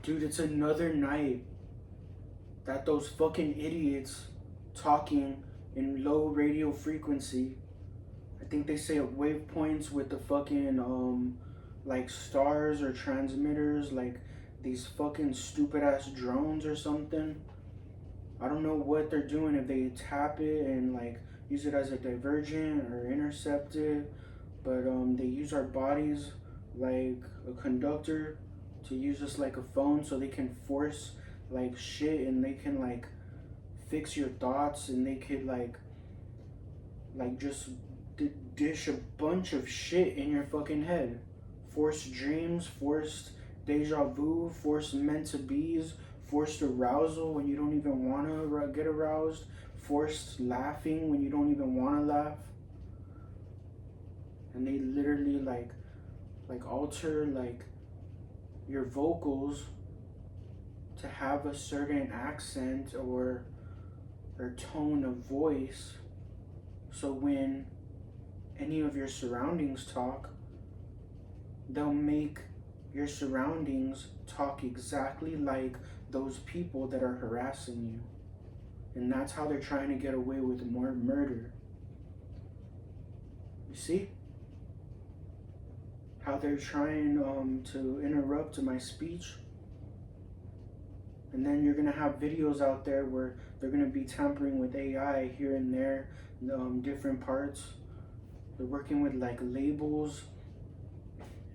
Dude, it's another night that those fucking idiots talking in low radio frequency. I think they say wavepoints with the fucking like stars or transmitters, like these fucking stupid ass drones or something. I don't know what they're doing, if they tap it and like use it as a divergent or intercept it, but they use our bodies like a conductor to use us like a phone, so they can force like shit, and they can like fix your thoughts, and they could like just dish a bunch of shit in your fucking head. Forced dreams, forced deja vu, forced meant to be's, forced arousal when you don't even want to get aroused, forced laughing when you don't even want to laugh. And they literally like alter like your vocals to have a certain accent or tone of voice, so when any of your surroundings talk, they'll make your surroundings talk exactly like those people that are harassing you. And that's how they're trying to get away with more murder. You see? How they're trying to interrupt my speech. And then you're gonna have videos out there where they're gonna be tampering with AI here and there, different parts. They're working with like labels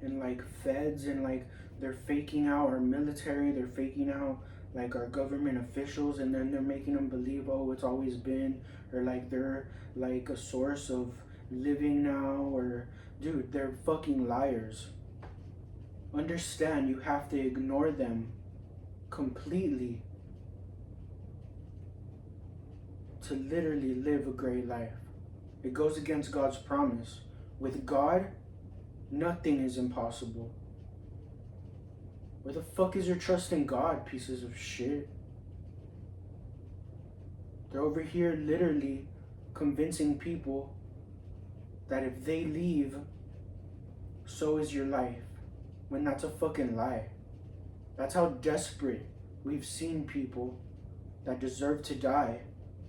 and like feds, and like they're faking out our military, they're faking out like our government officials, and then they're making them believe, oh, it's always been, or like they're like a source of living now, or dude, they're fucking liars. Understand, you have to ignore them completely to literally live a great life. It goes against God's promise. With God, nothing is impossible. Where the fuck is your trust in God, pieces of shit? They're over here literally convincing people that if they leave, so is your life. When that's a fucking lie. That's how desperate we've seen people that deserve to die.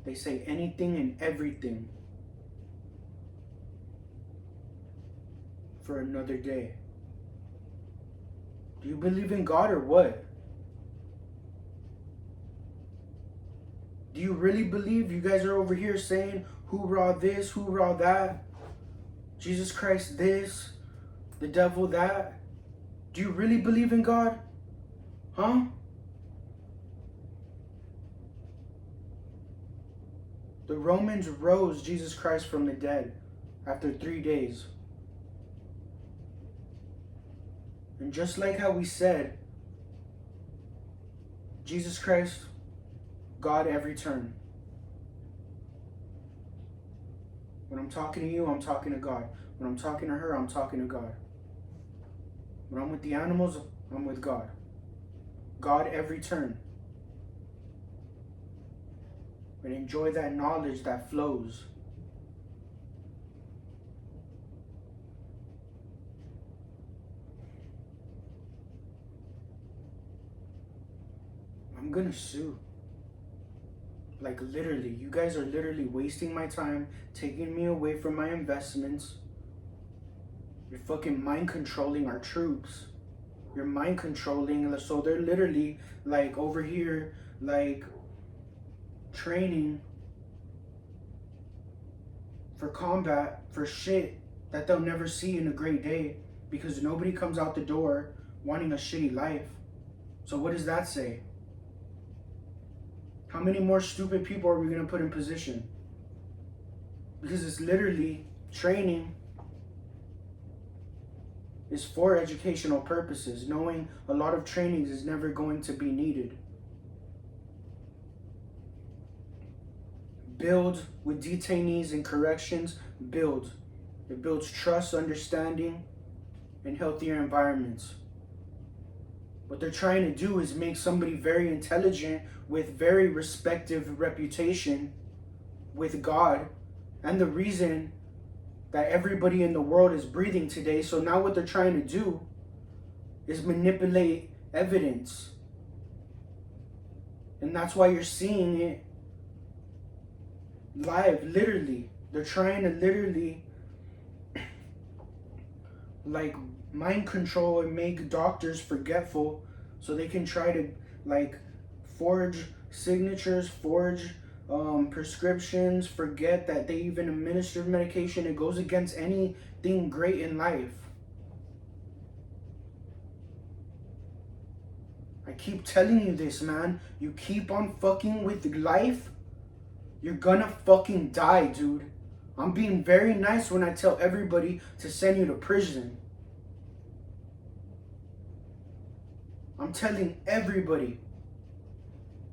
They say anything and everything for another day. Do you believe in God or what? Do you really believe? You guys are over here saying, hoorah this, hoorah that, Jesus Christ this, the devil that. Do you really believe in God? Huh? The Romans rose Jesus Christ from the dead after 3 days. And just like how we said, Jesus Christ, God every turn. When I'm talking to you, I'm talking to God. When I'm talking to her, I'm talking to God. When I'm with the animals, I'm with God. God every turn. And enjoy that knowledge that flows. I'm gonna sue. Like literally, you guys are literally wasting my time, taking me away from my investments. You're fucking mind controlling our troops. You're mind controlling, so they're literally like over here, like training for combat for shit that they'll never see in a great day, because nobody comes out the door wanting a shitty life. So what does that say? How many more stupid people are we gonna put in position? Because it's literally training is for educational purposes, knowing a lot of trainings is never going to be needed. Build with detainees and corrections, build. It builds trust, understanding, and healthier environments. What they're trying to do is make somebody very intelligent with very respective reputation with God, and the reason that everybody in the world is breathing today. So now what they're trying to do is manipulate evidence And that's why you're seeing it live, literally. They're trying to literally like mind control and make doctors forgetful so they can try to like forge signatures, forge prescriptions, forget that they even administered medication. It goes against anything great in life. I keep telling you this, man. You keep on fucking with life, you're gonna fucking die, dude. I'm being very nice when I tell everybody to send you to prison. I'm telling everybody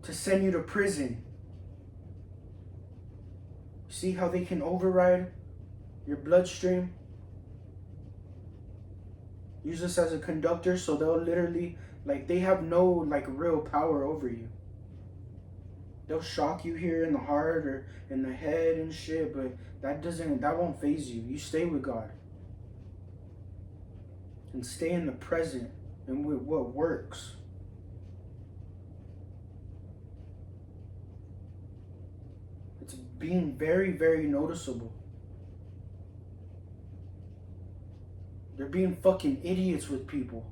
to send you to prison. See how they can override your bloodstream? Use this as a conductor, so they'll literally, like, they have no, like, real power over you. They'll shock you here in the heart or in the head and shit, but that won't faze you. You stay with God. And stay in the present and with what works. It's being very, very noticeable. They're being fucking idiots with people.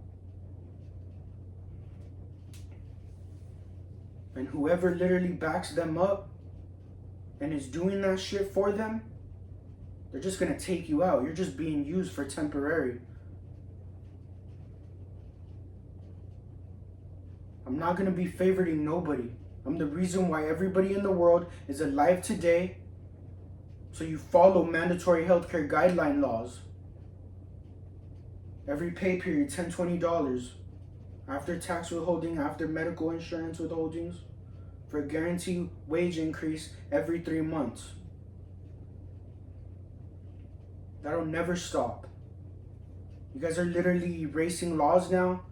And whoever literally backs them up and is doing that shit for them, they're just gonna take you out. You're just being used for temporary. I'm not gonna be favoriting nobody. I'm the reason why everybody in the world is alive today. So you follow mandatory healthcare guideline laws. Every pay period, $10, $20. After tax withholding, after medical insurance withholdings, for a guaranteed wage increase every 3 months. That'll never stop. You guys are literally erasing laws now.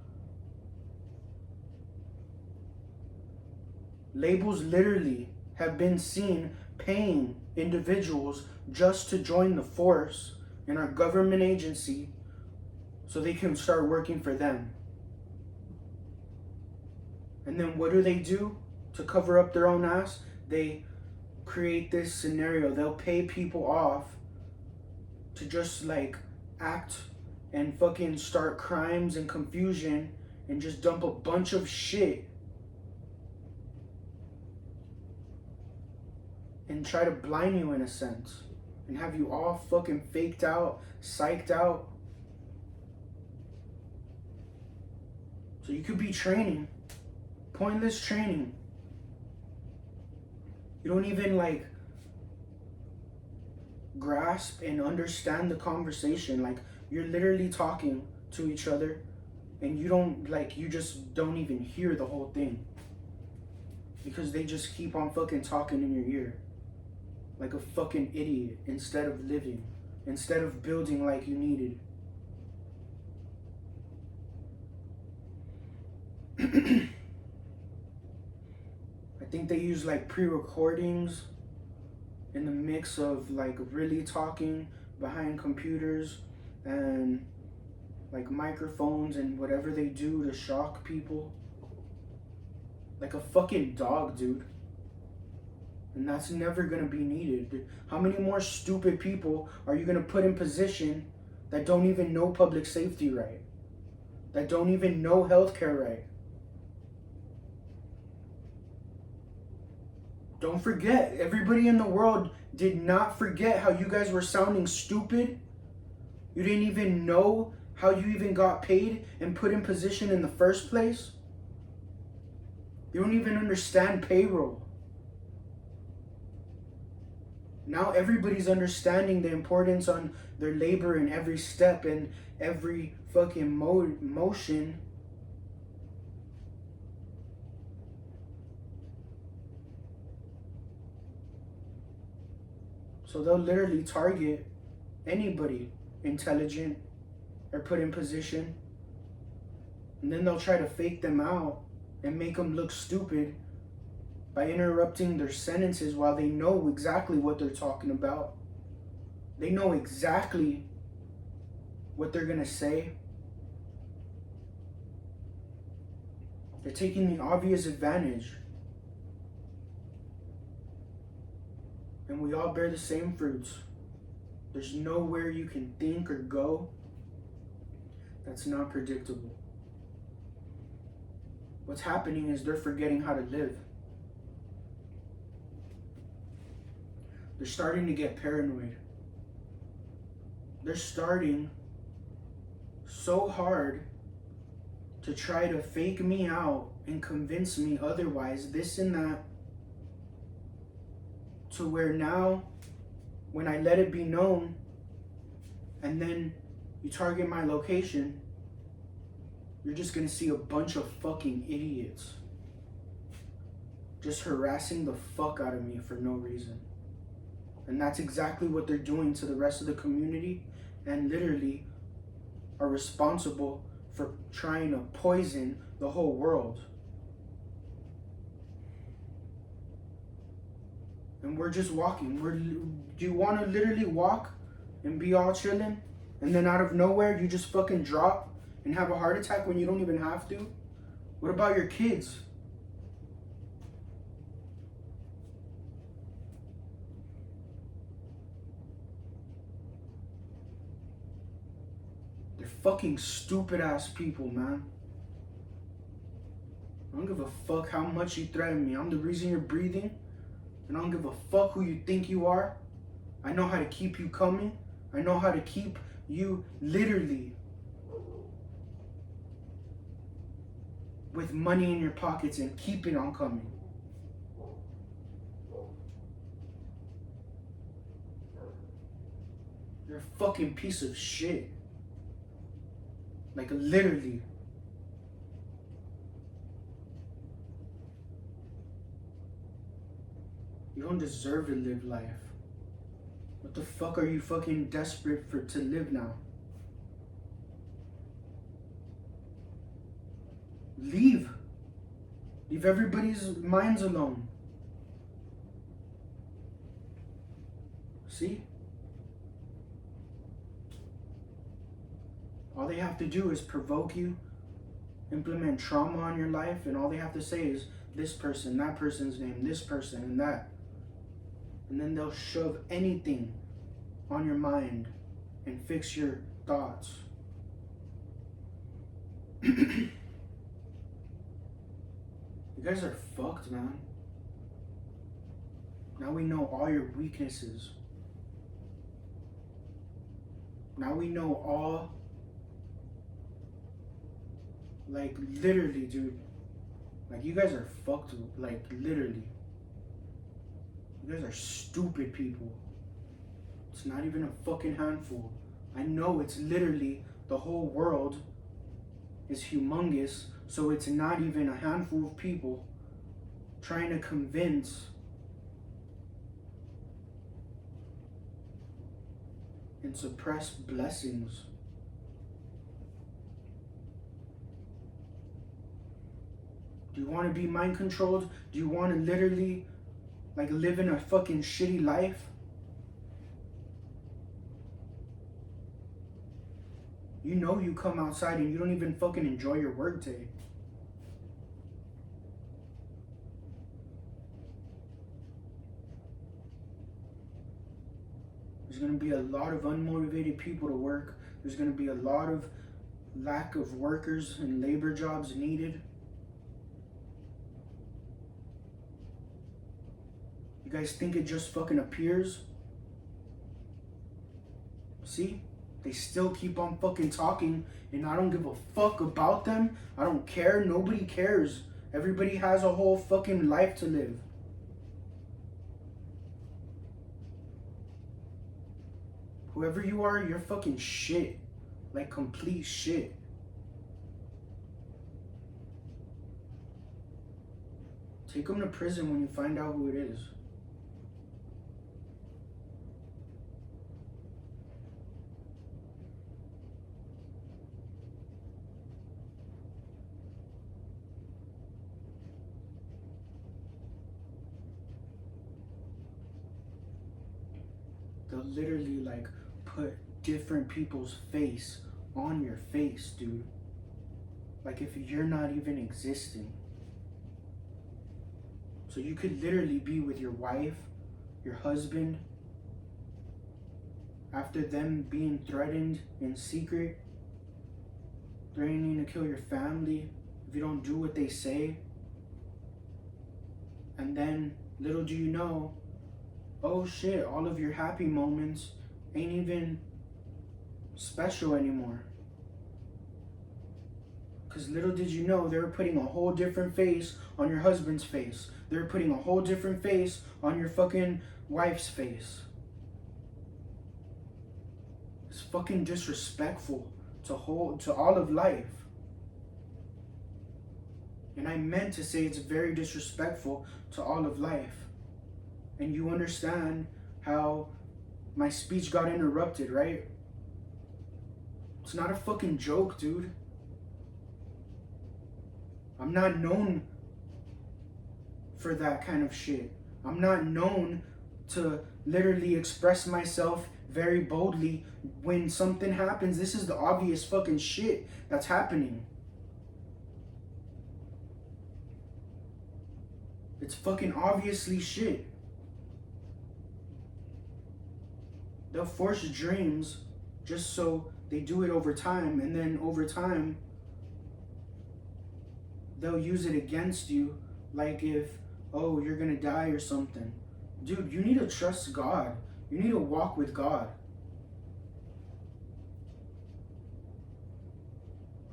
Labels literally have been seen paying individuals just to join the force in our government agency so they can start working for them. And then what do they do to cover up their own ass? They create this scenario. They'll pay people off to just like act and fucking start crimes and confusion and just dump a bunch of shit and try to blind you in a sense and have you all fucking faked out, psyched out. So you could be training, pointless training. You don't even like grasp and understand the conversation. Like you're literally talking to each other and you just don't even hear the whole thing because they just keep on fucking talking in your ear like a fucking idiot instead of living, instead of building like you needed. I think they use like pre-recordings in the mix of like really talking behind computers and like microphones and whatever they do to shock people. Like a fucking dog, dude. And that's never gonna be needed. How many more stupid people are you gonna put in position that don't even know public safety right? That don't even know healthcare right? Don't forget, everybody in the world did not forget how you guys were sounding stupid. You didn't even know how you even got paid and put in position in the first place. You don't even understand payroll. Now everybody's understanding the importance on their labor in every step and every fucking motion. So they'll literally target anybody intelligent or put in position. And then they'll try to fake them out and make them look stupid by interrupting their sentences while they know exactly what they're talking about. They know exactly what they're gonna say. They're taking the obvious advantage and we all bear the same fruits. There's nowhere you can think or go that's not predictable. What's happening is they're forgetting how to live. They're starting to get paranoid. They're starting so hard to try to fake me out and convince me otherwise, this and that, to where now, when I let it be known, and then you target my location, you're just gonna see a bunch of fucking idiots just harassing the fuck out of me for no reason. And that's exactly what they're doing to the rest of the community, and literally are responsible for trying to poison the whole world. And we're just walking. Do you want to literally walk and be all chilling, and then out of nowhere you just fucking drop and have a heart attack when you don't even have to? What about your kids? They're fucking stupid ass people, man. I don't give a fuck how much you threaten me. I'm the reason you're breathing, and I don't give a fuck who you think you are. I know how to keep you coming. I know how to keep you literally with money in your pockets and keep it on coming. You're a fucking piece of shit. Like, literally. You don't deserve to live life. What the fuck are you fucking desperate for to live now? Leave. Leave everybody's minds alone. See? All they have to do is provoke you, implement trauma on your life, and all they have to say is this person, that person's name, this person, and that. And then they'll shove anything on your mind and fix your thoughts. You guys are fucked, man. Now we know all your weaknesses. Now we know all, like, literally, dude. Like, you guys are fucked, like, literally. You guys are stupid people. It's not even a fucking handful. I know it's literally, the whole world is humongous, so it's not even a handful of people trying to convince and suppress blessings. Do you want to be mind controlled? Do you want to literally, like, live in a fucking shitty life? You know you come outside and you don't even fucking enjoy your work day. There's going to be a lot of unmotivated people to work. There's going to be a lot of lack of workers and labor jobs needed. You guys think it just fucking appears? See? They still keep on fucking talking, and I don't give a fuck about them. I don't care. Nobody cares. Everybody has a whole fucking life to live. Whoever you are, you're fucking shit. Like, complete shit. Take them to prison when you find out who it is. They'll literally, like, put different people's face on your face, dude. Like, if you're not even existing. So you could literally be with your wife, your husband, after them being threatened in secret, threatening to kill your family if you don't do what they say. And then, little do you know, oh shit, all of your happy moments ain't even special anymore. Because little did you know, they were putting a whole different face on your husband's face. They were putting a whole different face on your fucking wife's face. It's fucking disrespectful to all of life. And I meant to say it's very disrespectful to all of life. And you understand how my speech got interrupted, right? It's not a fucking joke, dude. I'm not known for that kind of shit. I'm not known to literally express myself very boldly when something happens. This is the obvious fucking shit that's happening. It's fucking obviously shit. They'll force dreams just so they do it over time, and then over time they'll use it against you, like if, oh, you're gonna die or something. Dude, you need to trust God. You need to walk with God.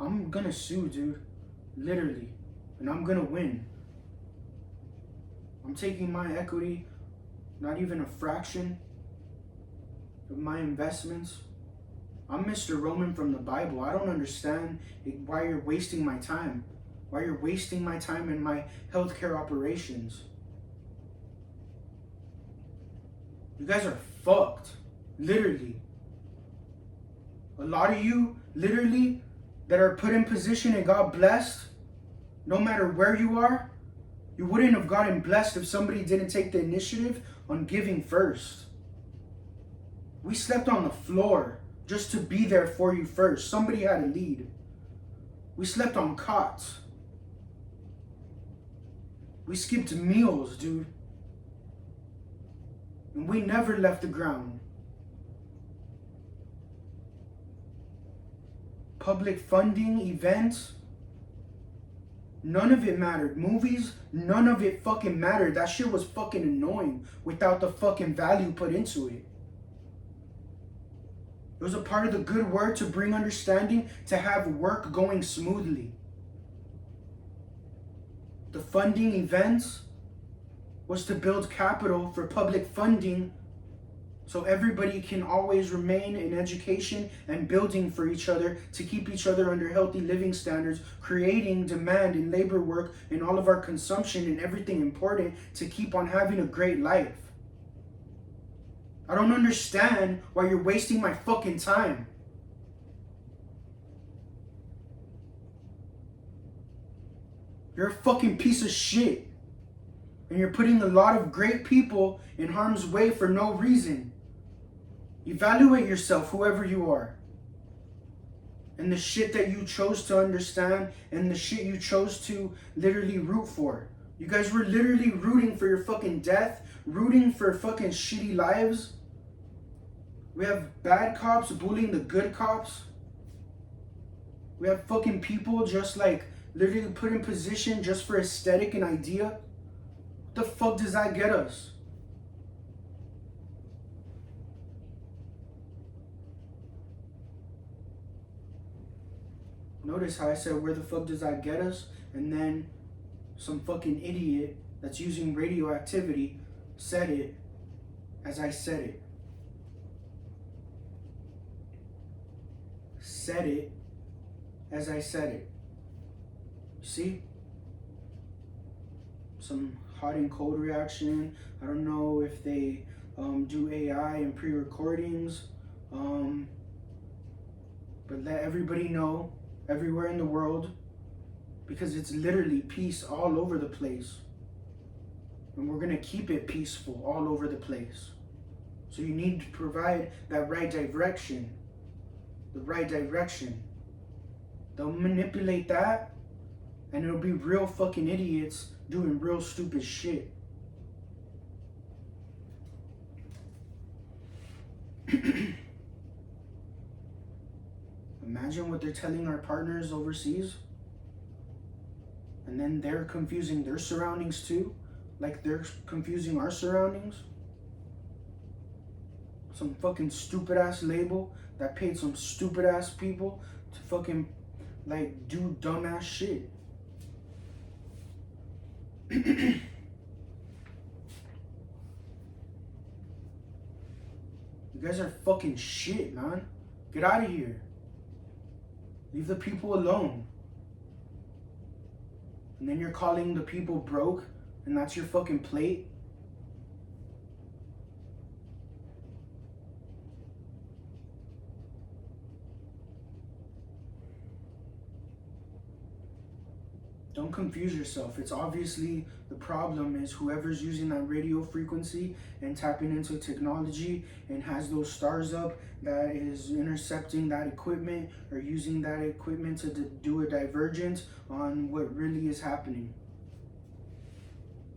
I'm gonna sue, dude. Literally. And I'm gonna win. I'm taking my equity, not even a fraction of my investments. I'm Mr. Roman from the Bible. I don't understand why you're wasting my time. Why you're wasting my time in my healthcare operations. You guys are fucked. Literally. A lot of you, literally, that are put in position and got blessed, no matter where you are, you wouldn't have gotten blessed if somebody didn't take the initiative on giving first. We slept on the floor just to be there for you first. Somebody had to lead. We slept on cots. We skipped meals, dude. And we never left the ground. Public funding, events, none of it mattered. Movies, none of it fucking mattered. That shit was fucking annoying without the fucking value put into it. It was a part of the good work to bring understanding, to have work going smoothly. The funding events was to build capital for public funding so everybody can always remain in education and building for each other to keep each other under healthy living standards, creating demand in labor work and all of our consumption and everything important to keep on having a great life. I don't understand why you're wasting my fucking time. You're a fucking piece of shit. And you're putting a lot of great people in harm's way for no reason. Evaluate yourself, whoever you are. And the shit that you chose to understand and the shit you chose to literally root for. You guys were literally rooting for your fucking death, rooting for fucking shitty lives. We have bad cops bullying the good cops. We have fucking people just like literally put in position just for aesthetic and idea. What the fuck does that get us? Notice how I said, where the fuck does that get us? And then some fucking idiot that's using radioactivity said it as I said it. Said it as I said it. See? Some hot and cold reaction. I don't know if they do AI and pre-recordings. But let everybody know, everywhere in the world, because it's literally peace all over the place. And we're gonna keep it peaceful all over the place. So you need to provide that right direction. The right direction. They'll manipulate that, and it'll be real fucking idiots doing real stupid shit. Imagine what they're telling our partners overseas. And then they're confusing their surroundings too. Like they're confusing our surroundings. Some fucking stupid ass label that paid some stupid ass people to fucking like do dumbass shit. You guys are fucking shit, man. Get out of here. Leave the people alone. And then you're calling the people broke, and that's your fucking plate? Don't confuse yourself. It's obviously the problem is whoever's using that radio frequency and tapping into technology and has those stars up that is intercepting that equipment or using that equipment to do a divergence on what really is happening.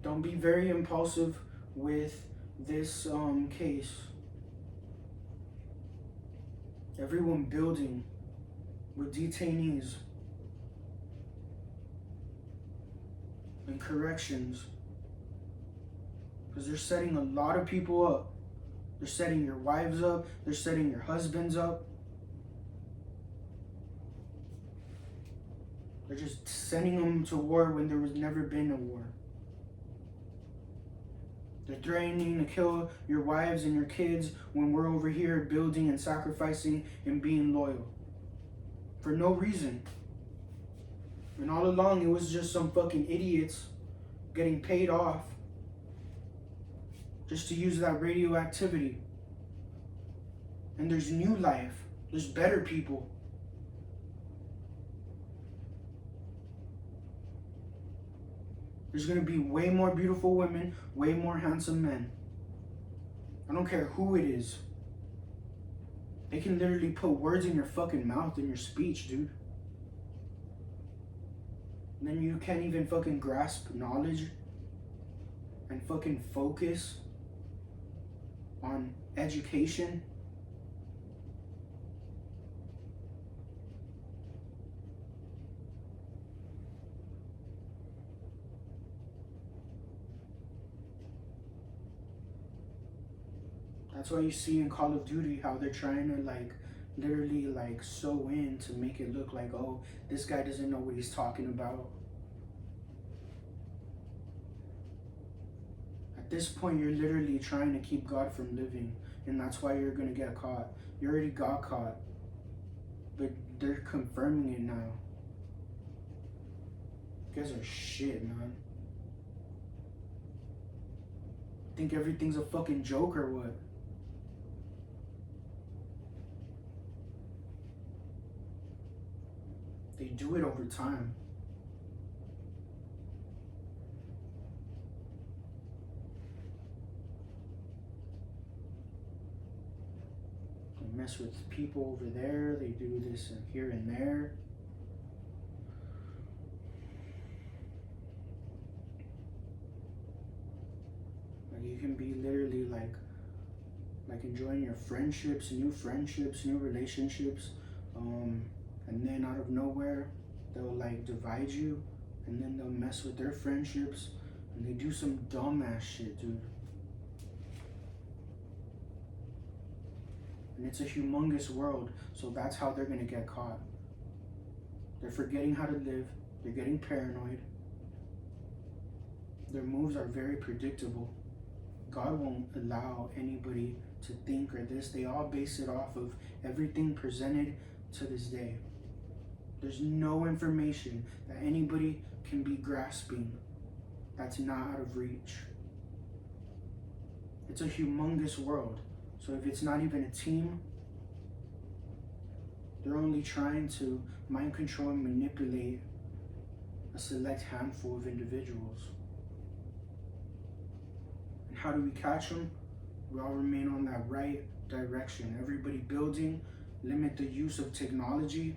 Don't be very impulsive with this case. Everyone building with detainees and corrections, because they're setting a lot of people up. They're setting your wives up, they're setting your husbands up. They're just sending them to war when there was never been a war. They're threatening to kill your wives and your kids when we're over here building and sacrificing and being loyal. For no reason. And all along, it was just some fucking idiots getting paid off just to use that radioactivity. And there's new life. There's better people. There's going to be way more beautiful women, way more handsome men. I don't care who it is. They can literally put words in your fucking mouth in your speech, dude. And then you can't even fucking grasp knowledge and fucking focus on education. That's why you see in Call of Duty how they're trying to like literally like sew in to make it look like, oh, this guy doesn't know what he's talking about. At this point, you're literally trying to keep God from living, and that's why you're gonna get caught. You already got caught, but they're confirming it now. You guys are shit, man. Think everything's a fucking joke or what? They do it over time. They mess with people over there. They do this here and there. Like you can be literally like enjoying your friendships, new relationships, and then out of nowhere, they'll like divide you, and then they'll mess with their friendships, and they do some dumbass shit, dude. And it's a humongous world, so that's how they're gonna get caught. They're forgetting how to live, they're getting paranoid. Their moves are very predictable. God won't allow anybody to think or this. They all base it off of everything presented to this day. There's no information that anybody can be grasping that's not out of reach. It's a humongous world. So if it's not even a team, they're only trying to mind control and manipulate a select handful of individuals. And how do we catch them? We all remain on that right direction. Everybody building, limit the use of technology.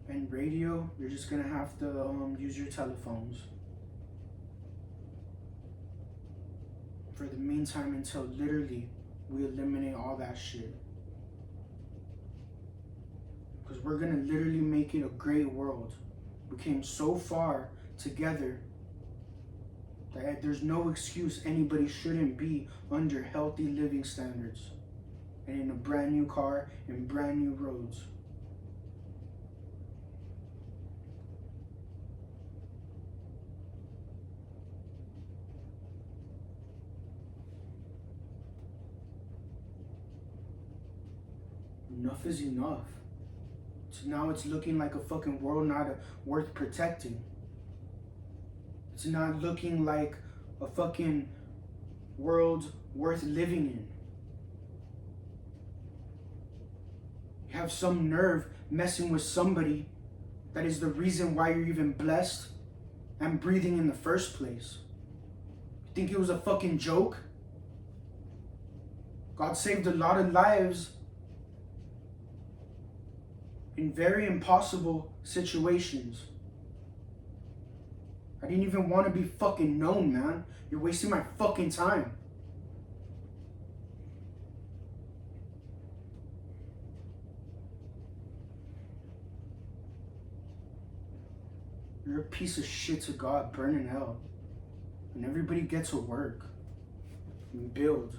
And radio, you're just gonna have to use your telephones. for the meantime until literally we eliminate all that shit. Because we're gonna literally make it a great world. We came so far together that there's no excuse anybody shouldn't be under healthy living standards and in a brand new car and brand new roads. Enough is enough. So now it's looking like a fucking world not worth protecting. It's not looking like a fucking world worth living in. You have some nerve messing with somebody that is the reason why you're even blessed and breathing in the first place. You think it was a fucking joke? God saved a lot of lives in very impossible situations. I didn't even want to be fucking known, man. You're wasting my fucking time. You're a piece of shit to God, burn in hell. And everybody gets to work and build.